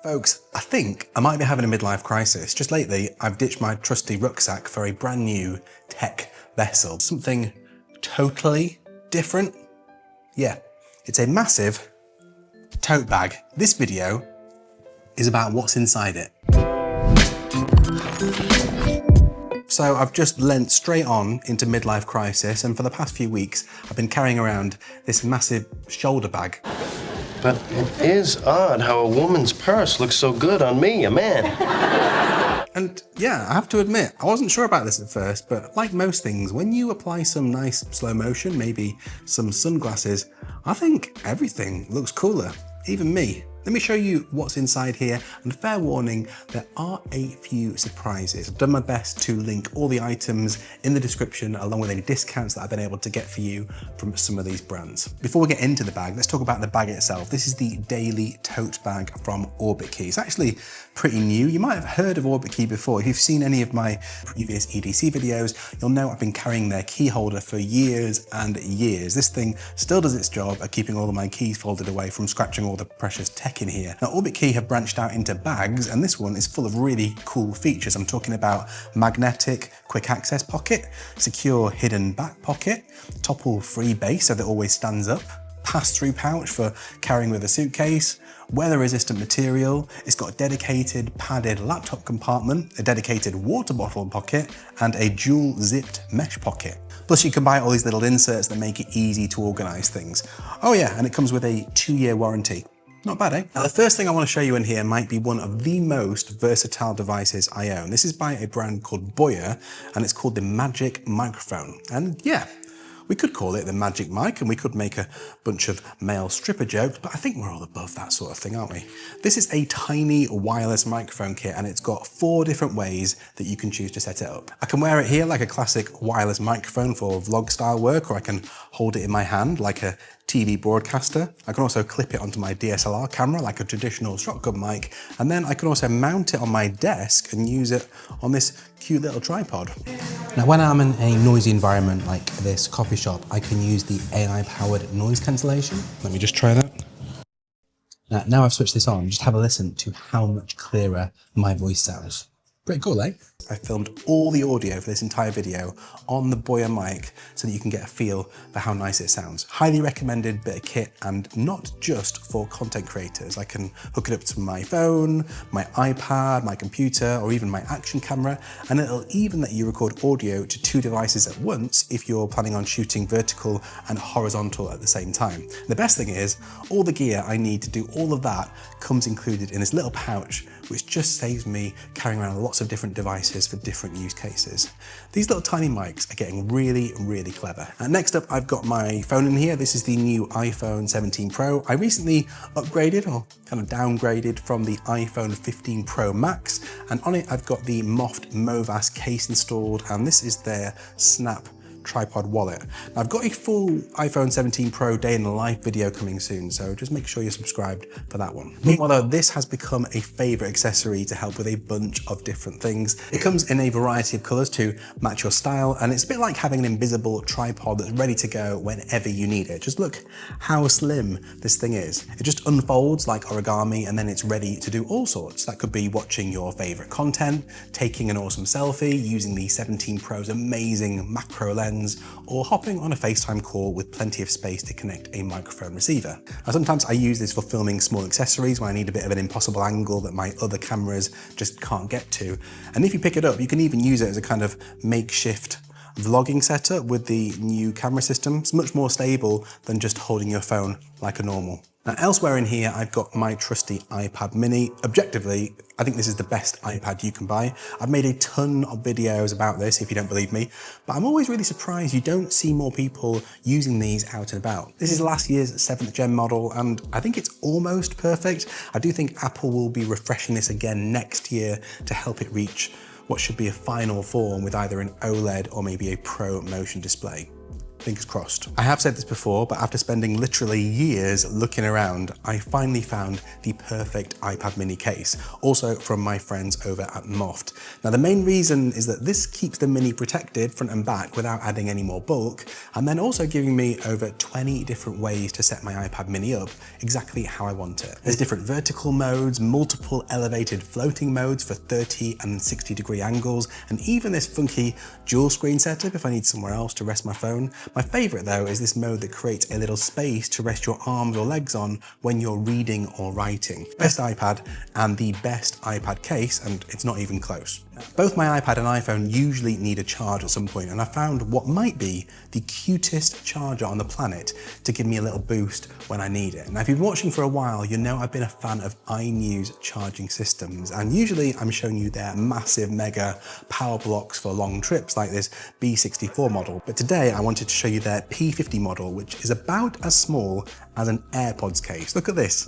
Folks, I think I might be having a midlife crisis. Just lately, I've ditched my trusty rucksack for a brand new tech vessel. Something totally different. Yeah, it's a massive tote bag. This video is about what's inside it. So I've just leant straight on into midlife crisis, and for the past few weeks, I've been carrying around this massive shoulder bag. But it is odd how a woman's purse looks so good on me, a man. And yeah, I have to admit, I wasn't sure about this at first, but like most things, when you apply some nice slow motion, maybe some sunglasses, I think everything looks cooler, even me. Let me show you what's inside here, and fair warning, there are a few surprises. I've done my best to link all the items in the description along with any discounts that I've been able to get for you from some of these brands. Before we get into the bag, let's talk about the bag itself. This is the daily tote bag from Orbitkey. It's actually pretty new. You might have heard of Orbitkey before. If you've seen any of my previous EDC videos, you'll know I've been carrying their key holder for years and years. This thing still does its job at keeping all of my keys folded away from scratching all the precious tech in here. Now, Orbitkey have branched out into bags, and this one is full of really cool features. I'm talking about magnetic quick access pocket, secure hidden back pocket, topple-free base so that it always stands up, pass-through pouch for carrying with a suitcase, weather-resistant material. It's got a dedicated padded laptop compartment, a dedicated water bottle pocket, and a dual zipped mesh pocket. Plus you can buy all these little inserts that make it easy to organize things. Oh yeah, and it comes with a 2-year warranty. Not bad, eh? Now, the first thing I want to show you in here might be one of the most versatile devices I own. This is by a brand called Boya, and it's called the Magic microphone. And yeah, we could call it the Magic Mic, and we could make a bunch of male stripper jokes, but I think we're all above that sort of thing, aren't we? This is a tiny wireless microphone kit, and it's got 4 different ways that you can choose to set it up. I can wear it here like a classic wireless microphone for vlog style work, or I can hold it in my hand like a TV broadcaster. I can also clip it onto my DSLR camera like a traditional shotgun mic, and then I can also mount it on my desk and use it on this cute little tripod. Now, when I'm in a noisy environment like this coffee shop, I can use the AI-powered noise cancellation. Let me just try that. Now I've switched this on, just have a listen to how much clearer my voice sounds. Pretty cool, eh? I filmed all the audio for this entire video on the Boya mic so that you can get a feel for how nice it sounds. Highly recommended bit of kit, and not just for content creators. I can hook it up to my phone, my iPad, my computer, or even my action camera, and it'll even let you record audio to 2 devices at once if you're planning on shooting vertical and horizontal at the same time. The best thing is, all the gear I need to do all of that comes included in this little pouch, which just saves me carrying around lots of different devices for different use cases. These little tiny mics are getting really, really clever. Next up, I've got my phone in here. This is the new iPhone 17 Pro. I recently upgraded, or kind of downgraded, from the iPhone 15 Pro Max, and on it I've got the Moft Movas case installed, and this is their Snap tripod wallet. Now, I've got a full iPhone 17 Pro day in the life video coming soon, so just make sure you're subscribed for that one. Meanwhile though, this has become a favorite accessory to help with a bunch of different things. It comes in a variety of colors to match your style, and it's a bit like having an invisible tripod that's ready to go whenever you need it. Just look how slim this thing is. It just unfolds like origami, and then it's ready to do all sorts. That could be watching your favorite content, taking an awesome selfie, using the 17 Pro's amazing macro lens, or hopping on a FaceTime call with plenty of space to connect a microphone receiver. Now, sometimes I use this for filming small accessories when I need a bit of an impossible angle that my other cameras just can't get to. And if you pick it up, you can even use it as a kind of makeshift vlogging setup with the new camera system. It's much more stable than just holding your phone like a normal. Now, elsewhere in here, I've got my trusty iPad mini. Objectively, I think this is the best iPad you can buy. I've made a ton of videos about this, if you don't believe me, but I'm always really surprised you don't see more people using these out and about. This is last year's 7th gen model, and I think it's almost perfect. I do think Apple will be refreshing this again next year to help it reach what should be a final form with either an OLED or maybe a Pro Motion display. fingers crossed. I have said this before, but after spending literally years looking around, I finally found the perfect iPad mini case, also from my friends over at Moft. Now the main reason is that this keeps the mini protected front and back without adding any more bulk, and then also giving me over 20 different ways to set my iPad mini up exactly how I want it. There's different vertical modes, multiple elevated floating modes for 30 and 60-degree angles, and even this funky dual screen setup if I need somewhere else to rest my phone. My favorite though is this mode that creates a little space to rest your arms or legs on when you're reading or writing. Best iPad and the best iPad case, and it's not even close. Both my iPad and iPhone usually need a charge at some point, and I found what might be the cutest charger on the planet to give me a little boost when I need it. Now, if you've been watching for a while, you know I've been a fan of INIU's charging systems, and usually I'm showing you their massive mega power blocks for long trips like this B64 model. But today I wanted to show you their P50 model, which is about as small as an AirPods case. Look at this.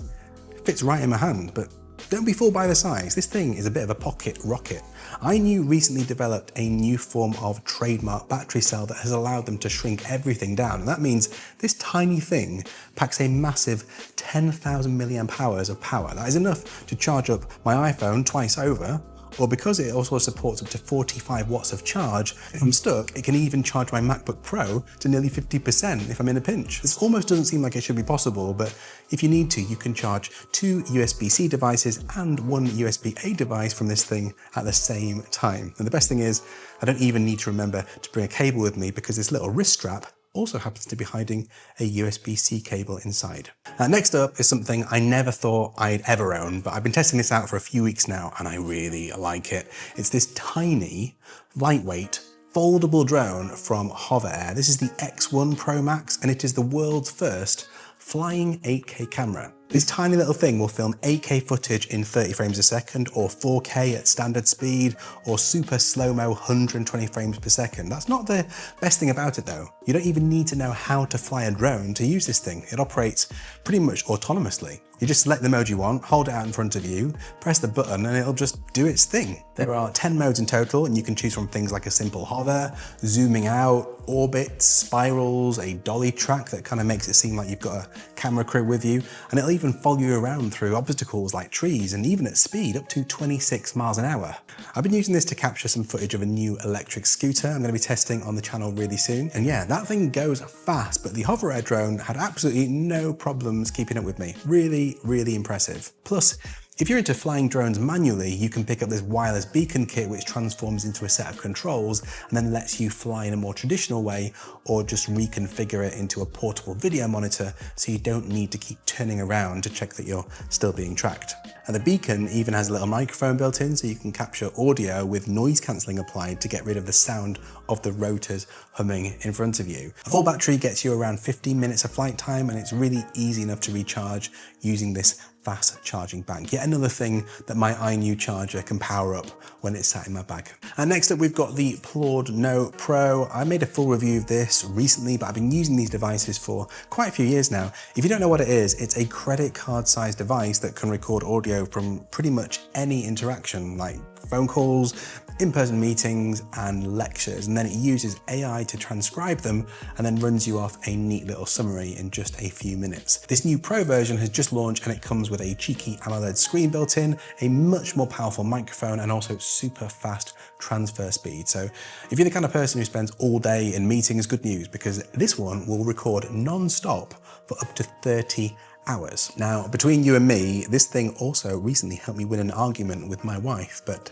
It fits right in my hand, but don't be fooled by the size. This thing is a bit of a pocket rocket. INIU recently developed a new form of trademark battery cell that has allowed them to shrink everything down. And that means this tiny thing packs a massive 10,000 milliamp hours of power. That is enough to charge up my iPhone twice over, or because it also supports up to 45 watts of charge, if I'm stuck, it can even charge my MacBook Pro to nearly 50% if I'm in a pinch. This almost doesn't seem like it should be possible, but if you need to, you can charge 2 USB-C devices and 1 USB-A device from this thing at the same time. And the best thing is, I don't even need to remember to bring a cable with me because this little wrist strap also happens to be hiding a USB-C cable inside. Next up is something I never thought I'd ever own, but I've been testing this out for a few weeks now and I really like it. It's this tiny, lightweight, foldable drone from Hover Air. This is the X1 Pro Max and it is the world's first flying 8K camera. This tiny little thing will film 8K footage in 30 frames a second, or 4K at standard speed, or super slow-mo 120 frames per second. That's not the best thing about it though. You don't even need to know how to fly a drone to use this thing. It operates pretty much autonomously. You just select the mode you want, hold it out in front of you, press the button and it'll just do its thing. There are 10 modes in total and you can choose from things like a simple hover, zooming out, orbits, spirals, a dolly track that kind of makes it seem like you've got a camera crew with you, and it'll even follow you around through obstacles like trees and even at speed up to 26 miles an hour. I've been using this to capture some footage of a new electric scooter I'm going to be testing on the channel really soon. And yeah, that thing goes fast, but the Hover Air drone had absolutely no problems keeping up with me. Really, really impressive. Plus, if you're into flying drones manually, you can pick up this wireless beacon kit which transforms into a set of controls and then lets you fly in a more traditional way, or just reconfigure it into a portable video monitor so you don't need to keep turning around to check that you're still being tracked. And the beacon even has a little microphone built in so you can capture audio with noise cancelling applied to get rid of the sound of the rotors humming in front of you. A full battery gets you around 15 minutes of flight time and it's really easy enough to recharge using this fast charging bank. Yet another thing that my INIU charger can power up when it's sat in my bag. And next up we've got the Plord Note Pro. I made a full review of this recently, but I've been using these devices for quite a few years now. If you don't know what it is, it's a credit card sized device that can record audio from pretty much any interaction, like phone calls, in-person meetings and lectures, and then it uses AI to transcribe them and then runs you off a neat little summary in just a few minutes. This new Pro version has just launched and it comes with a cheeky AMOLED screen built in, a much more powerful microphone and also super fast transfer speed. So if you're the kind of person who spends all day in meetings, good news, because this one will record non-stop for up to 30 hours. Now, between you and me, this thing also recently helped me win an argument with my wife, but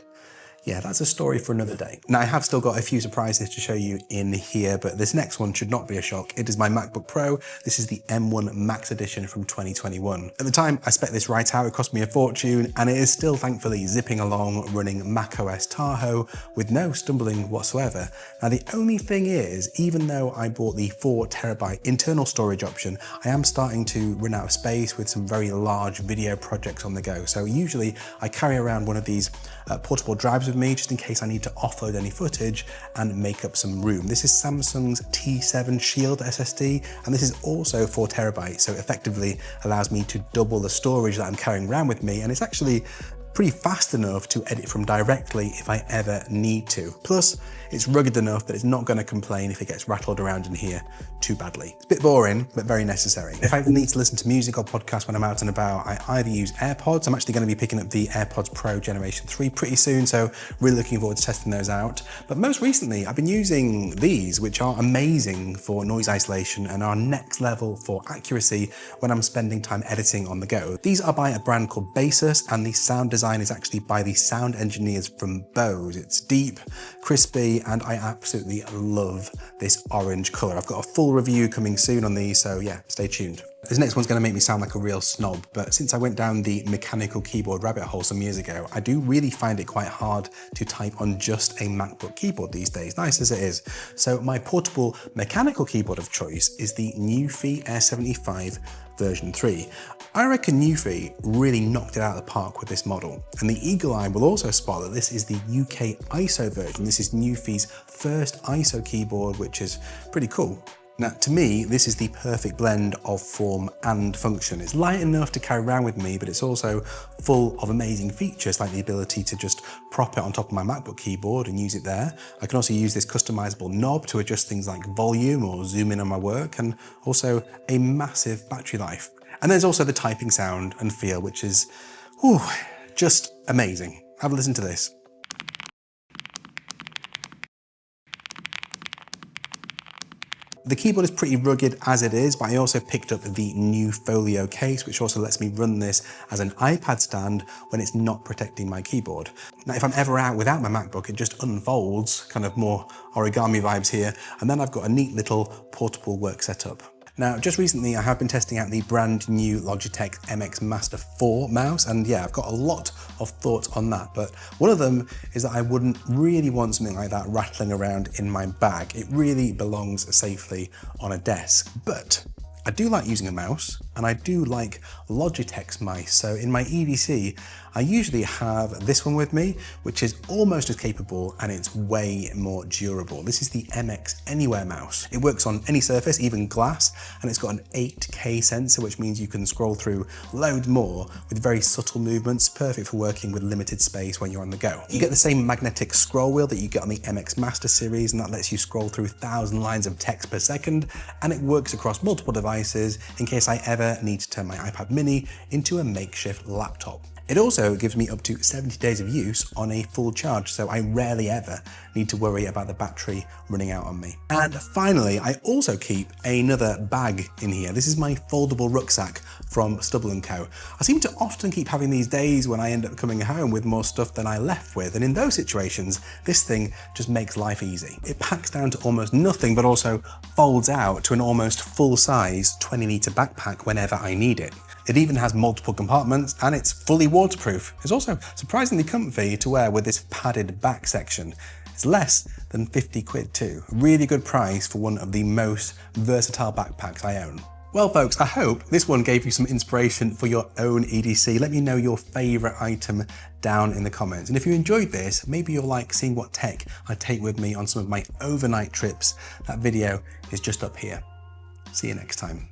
yeah, that's a story for another day. Now, I have still got a few surprises to show you in here, but this next one should not be a shock. It is my MacBook Pro. This is the M1 Max Edition from 2021. At the time I spec this right out, it cost me a fortune, and it is still thankfully zipping along running macOS Tahoe with no stumbling whatsoever. Now, the only thing is, even though I bought the 4TB internal storage option, I am starting to run out of space with some very large video projects on the go. So usually I carry around one of these portable drives with me just in case I need to offload any footage and make up some room. This is Samsung's T7 Shield SSD, and this is also 4TB, so effectively allows me to double the storage that I'm carrying around with me, and it's actually pretty fast enough to edit from directly if I ever need to. Plus, it's rugged enough that it's not going to complain if it gets rattled around in here too badly. It's a bit boring, but very necessary. If I ever need to listen to music or podcasts when I'm out and about, I either use AirPods. I'm actually going to be picking up the AirPods Pro Generation 3 pretty soon, so really looking forward to testing those out. But most recently, I've been using these, which are amazing for noise isolation and are next level for accuracy when I'm spending time editing on the go. These are by a brand called Basis, and the sound design is actually by the sound engineers from Bose. It's deep, crispy, and I absolutely love this orange color. I've got a full review coming soon on these, so yeah, stay tuned. This next one's going to make me sound like a real snob, but since I went down the mechanical keyboard rabbit hole some years ago, I do really find it quite hard to type on just a MacBook keyboard these days, nice as it is. So my portable mechanical keyboard of choice is the Newfie Air 75 version 3. I reckon Newfie really knocked it out of the park with this model, and the eagle eye will also spot that this is the UK ISO version. This is Newfie's first ISO keyboard, which is pretty cool. Now, to me, this is the perfect blend of form and function. It's light enough to carry around with me, but it's also full of amazing features like the ability to just prop it on top of my MacBook keyboard and use it there. I can also use this customizable knob to adjust things like volume or zoom in on my work, and also a massive battery life. And there's also the typing sound and feel, which is just amazing. Have a listen to this. The keyboard is pretty rugged as it is, but I also picked up the new folio case, which also lets me run this as an iPad stand when it's not protecting my keyboard. Now, if I'm ever out without my MacBook, it just unfolds, kind of more origami vibes here, and then I've got a neat little portable work setup. Now, just recently, I have been testing out the brand new Logitech MX Master 4 mouse, and yeah, I've got a lot of thoughts on that, but one of them is that I wouldn't really want something like that rattling around in my bag. It really belongs safely on a desk, but I do like using a mouse, and I do like Logitech's mice. So in my EDC, I usually have this one with me, which is almost as capable and it's way more durable. This is the MX Anywhere mouse. It works on any surface, even glass, and it's got an 8K sensor, which means you can scroll through loads more with very subtle movements, perfect for working with limited space when you're on the go. You get the same magnetic scroll wheel that you get on the MX Master series, and that lets you scroll through 1,000 lines of text per second, and it works across multiple devices in case I ever need to turn my iPad mini into a makeshift laptop. It also gives me up to 70 days of use on a full charge, so I rarely ever need to worry about the battery running out on me. And finally, I also keep another bag in here. This is my foldable rucksack from Stubble & Co. I seem to often keep having these days when I end up coming home with more stuff than I left with, and in those situations, this thing just makes life easy. It packs down to almost nothing, but also folds out to an almost full-size 20-litre backpack whenever I need it. It even has multiple compartments, and it's fully waterproof. It's also surprisingly comfy to wear with this padded back section. It's less than 50 quid too. A really good price for one of the most versatile backpacks I own. Well folks, I hope this one gave you some inspiration for your own EDC. Let me know your favorite item down in the comments. And if you enjoyed this, maybe you'll like seeing what tech I take with me on some of my overnight trips. That video is just up here. See you next time.